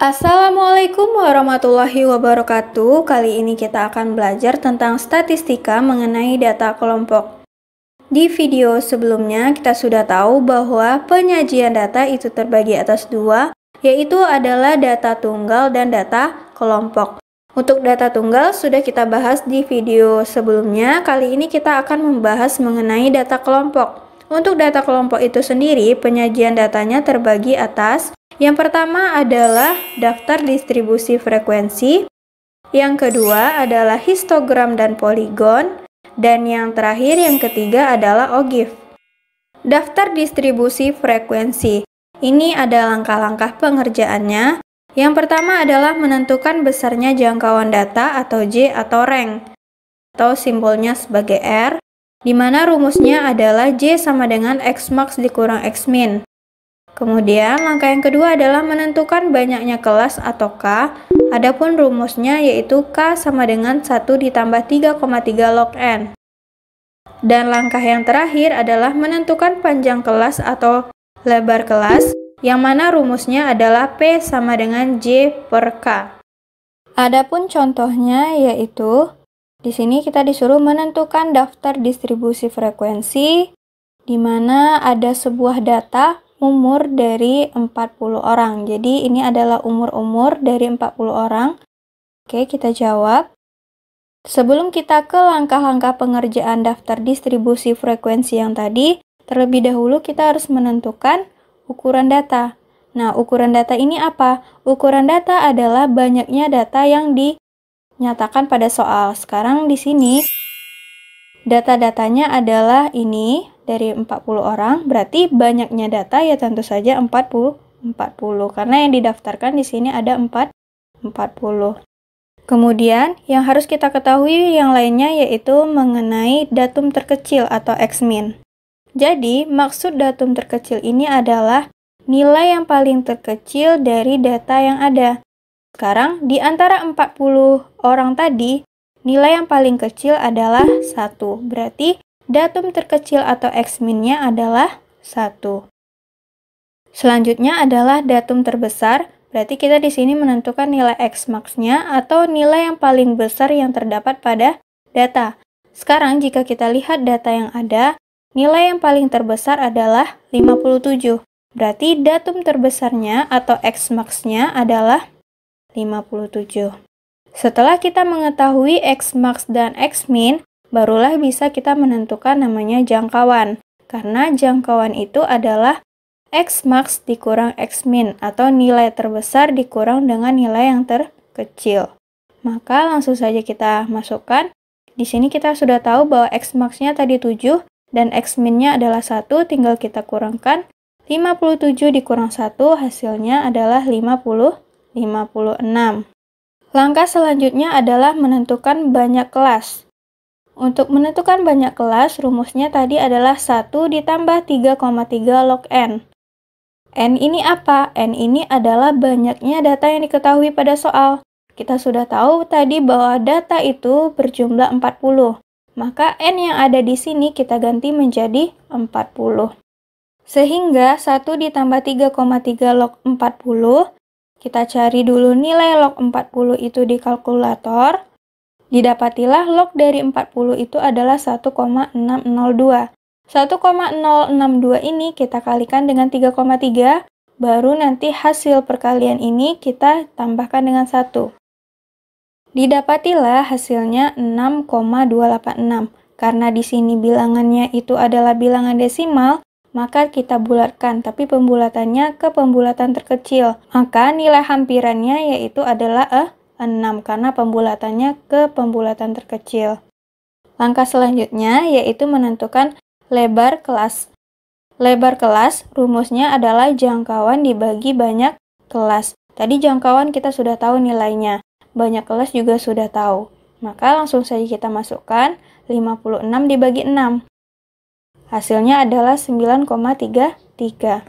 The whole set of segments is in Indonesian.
Assalamualaikum warahmatullahi wabarakatuh. Kali ini kita akan belajar tentang statistika mengenai data kelompok. Di video sebelumnya kita sudah tahu bahwa penyajian data itu terbagi atas dua, yaitu adalah data tunggal dan data kelompok. Untuk data tunggal sudah kita bahas di video sebelumnya. Kali ini kita akan membahas mengenai data kelompok. Untuk data kelompok itu sendiri, penyajian datanya terbagi atas yang pertama adalah daftar distribusi frekuensi, yang kedua adalah histogram dan poligon, dan yang terakhir yang ketiga adalah OGIF. Daftar distribusi frekuensi. Ini ada langkah-langkah pengerjaannya. Yang pertama adalah menentukan besarnya jangkauan data atau J atau rank, atau simbolnya sebagai R, di mana rumusnya adalah J sama dengan X max dikurang X min. Kemudian, langkah yang kedua adalah menentukan banyaknya kelas atau K, adapun rumusnya yaitu K sama dengan 1 ditambah 3,3 log N. Dan langkah yang terakhir adalah menentukan panjang kelas atau lebar kelas, yang mana rumusnya adalah P sama dengan J per K. Adapun contohnya yaitu, di sini kita disuruh menentukan daftar distribusi frekuensi, di mana ada sebuah data umur dari 40 orang. Jadi ini adalah umur-umur dari 40 orang. Oke, kita jawab. Sebelum kita ke langkah-langkah pengerjaan daftar distribusi frekuensi yang tadi, terlebih dahulu kita harus menentukan ukuran data. Nah, ukuran data ini apa? Ukuran data adalah banyaknya data yang dinyatakan pada soal. Sekarang di sini data-datanya adalah ini dari 40 orang, berarti banyaknya data ya tentu saja 40 karena yang didaftarkan di sini ada 40. Kemudian yang harus kita ketahui yang lainnya yaitu mengenai datum terkecil atau X min. Jadi maksud datum terkecil ini adalah nilai yang paling terkecil dari data yang ada. Sekarang di antara 40 orang tadi, nilai yang paling kecil adalah 1. Berarti datum terkecil atau X min-nya adalah 1. Selanjutnya adalah datum terbesar. Berarti kita di sini menentukan nilai X max-nya atau nilai yang paling besar yang terdapat pada data. Sekarang jika kita lihat data yang ada, nilai yang paling terbesar adalah 57. Berarti datum terbesarnya atau X max-nya adalah 57. Setelah kita mengetahui X max dan X min, barulah bisa kita menentukan namanya jangkauan. Karena jangkauan itu adalah X max dikurang X min atau nilai terbesar dikurang dengan nilai yang terkecil. Maka langsung saja kita masukkan. Di sini kita sudah tahu bahwa X max-nya tadi 7 dan X min-nya adalah 1, tinggal kita kurangkan. 57 dikurang 1 hasilnya adalah 56. Langkah selanjutnya adalah menentukan banyak kelas. Untuk menentukan banyak kelas, rumusnya tadi adalah 1 ditambah 3,3 log N. N ini apa? N ini adalah banyaknya data yang diketahui pada soal. Kita sudah tahu tadi bahwa data itu berjumlah 40. Maka N yang ada di sini kita ganti menjadi 40. Sehingga 1 ditambah 3,3 log 40, kita cari dulu nilai log 40 itu di kalkulator. Didapatilah log dari 40 itu adalah 1,602. 1,062 ini kita kalikan dengan 3,3, baru nanti hasil perkalian ini kita tambahkan dengan 1. Didapatilah hasilnya 6,286. Karena di sini bilangannya itu adalah bilangan desimal, maka kita bulatkan, tapi pembulatannya ke pembulatan terkecil. Maka nilai hampirannya yaitu adalah 6 karena pembulatannya ke pembulatan terkecil. Langkah selanjutnya yaitu menentukan lebar kelas. Lebar kelas rumusnya adalah jangkauan dibagi banyak kelas. Tadi jangkauan kita sudah tahu nilainya. Banyak kelas juga sudah tahu. Maka langsung saja kita masukkan 56 dibagi 6. Hasilnya adalah 9,33.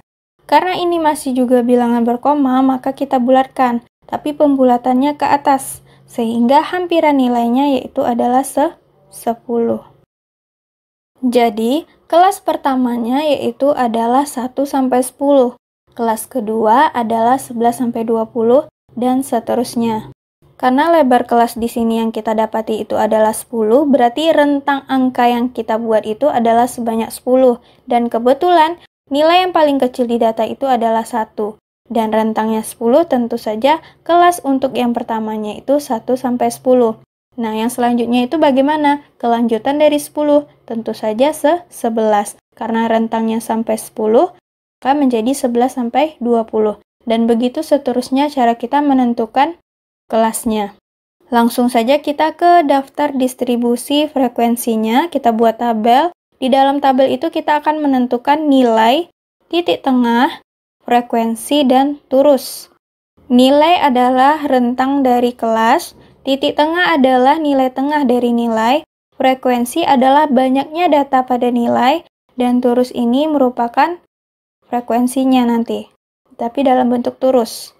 Karena ini masih juga bilangan berkoma, maka kita bulatkan. Tapi pembulatannya ke atas. sehingga hampiran nilainya yaitu adalah 10. Jadi, kelas pertamanya yaitu adalah 1-10. Kelas kedua adalah 11-20 dan seterusnya. Karena lebar kelas di sini yang kita dapati itu adalah 10, berarti rentang angka yang kita buat itu adalah sebanyak 10. Dan kebetulan nilai yang paling kecil di data itu adalah 1. Dan rentangnya 10, tentu saja kelas untuk yang pertamanya itu 1-10. Nah, yang selanjutnya itu bagaimana? Kelanjutan dari 10, tentu saja 11. Karena rentangnya sampai 10, maka menjadi 11-20. Dan begitu seterusnya cara kita menentukan kelasnya. Langsung saja kita ke daftar distribusi frekuensinya, kita buat tabel. Di dalam tabel itu kita akan menentukan nilai, titik tengah, frekuensi, dan turus. Nilai adalah rentang dari kelas, titik tengah adalah nilai tengah dari nilai, frekuensi adalah banyaknya data pada nilai, dan turus ini merupakan frekuensinya nanti, tapi dalam bentuk turus.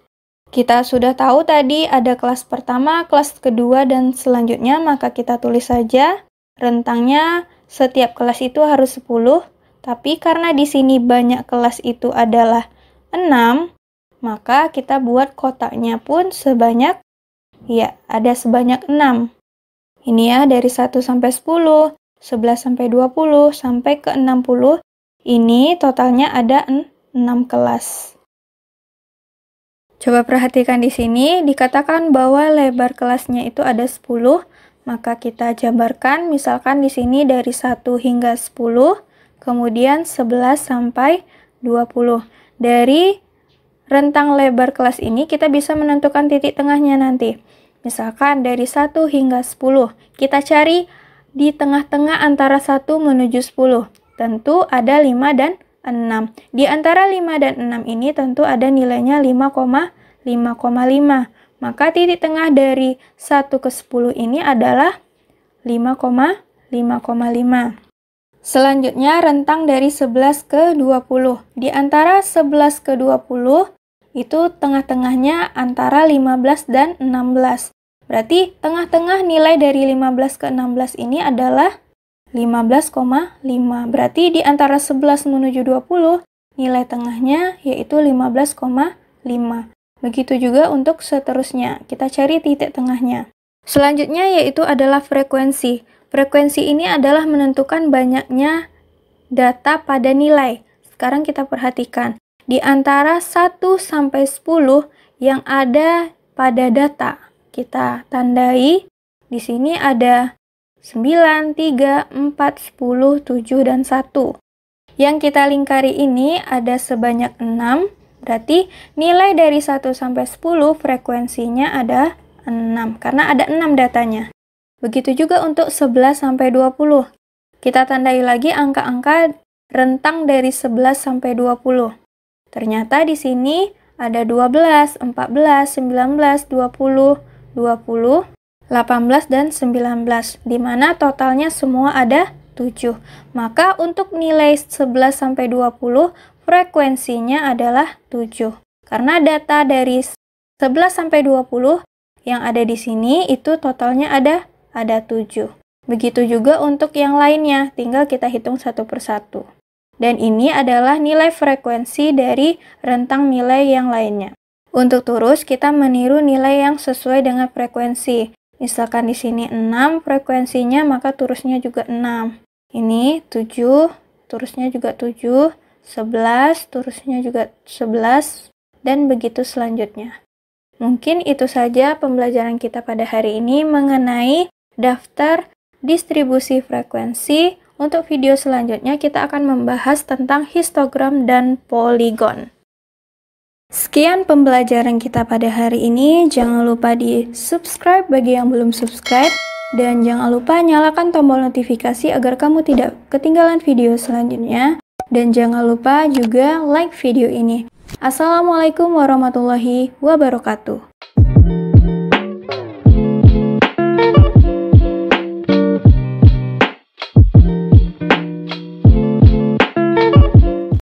Kita sudah tahu tadi ada kelas pertama, kelas kedua, dan selanjutnya, maka kita tulis saja rentangnya setiap kelas itu harus 10, tapi karena di sini banyak kelas itu adalah 6, maka kita buat kotaknya pun sebanyak, ya, ada sebanyak 6. Ini ya, dari 1-10, 11-20, sampai ke 60, ini totalnya ada 6 kelas. Coba perhatikan di sini, dikatakan bahwa lebar kelasnya itu ada 10, maka kita jabarkan, misalkan di sini dari 1 hingga 10, kemudian 11-20. Dari rentang lebar kelas ini, kita bisa menentukan titik tengahnya nanti. Misalkan dari 1 hingga 10, kita cari di tengah-tengah antara 1 menuju 10. Tentu ada 5 dan 6. Di antara 5 dan 6 ini tentu ada nilainya 5,5. Maka titik tengah dari 1 ke 10 ini adalah 5,5. Selanjutnya rentang dari 11 ke 20. Di antara 11 ke 20 itu tengah-tengahnya antara 15 dan 16. Berarti tengah-tengah nilai dari 15 ke 16 ini adalah 15,5. Berarti di antara 11 menuju 20, nilai tengahnya yaitu 15,5. Begitu juga untuk seterusnya. Kita cari titik tengahnya. Selanjutnya yaitu adalah frekuensi. Frekuensi ini adalah menentukan banyaknya data pada nilai. Sekarang kita perhatikan. Di antara 1 sampai 10 yang ada pada data, kita tandai. Di sini ada 9, 3, 4, 10, 7, dan 1. Yang kita lingkari ini ada sebanyak 6, berarti nilai dari 1 sampai 10 frekuensinya ada 6, karena ada 6 datanya. Begitu juga untuk 11 sampai 20. Kita tandai lagi angka-angka rentang dari 11 sampai 20. Ternyata di sini ada 12, 14, 19, 20, 20, 18, dan 19, di mana totalnya semua ada 7. Maka untuk nilai 11 sampai 20, frekuensinya adalah 7. Karena data dari 11 sampai 20 yang ada di sini itu totalnya ada 7. Begitu juga untuk yang lainnya, tinggal kita hitung satu persatu. Dan ini adalah nilai frekuensi dari rentang nilai yang lainnya. Untuk turus, kita meniru nilai yang sesuai dengan frekuensi. Misalkan di sini 6 frekuensinya, maka turusnya juga 6. Ini 7, turusnya juga 7, 11, turusnya juga 11, dan begitu selanjutnya. Mungkin itu saja pembelajaran kita pada hari ini mengenai daftar distribusi frekuensi. Untuk video selanjutnya kita akan membahas tentang histogram dan poligon. Sekian pembelajaran kita pada hari ini. Jangan lupa di subscribe bagi yang belum subscribe. Dan jangan lupa nyalakan tombol notifikasi agar kamu tidak ketinggalan video selanjutnya. Dan jangan lupa juga like video ini. Assalamualaikum warahmatullahi wabarakatuh.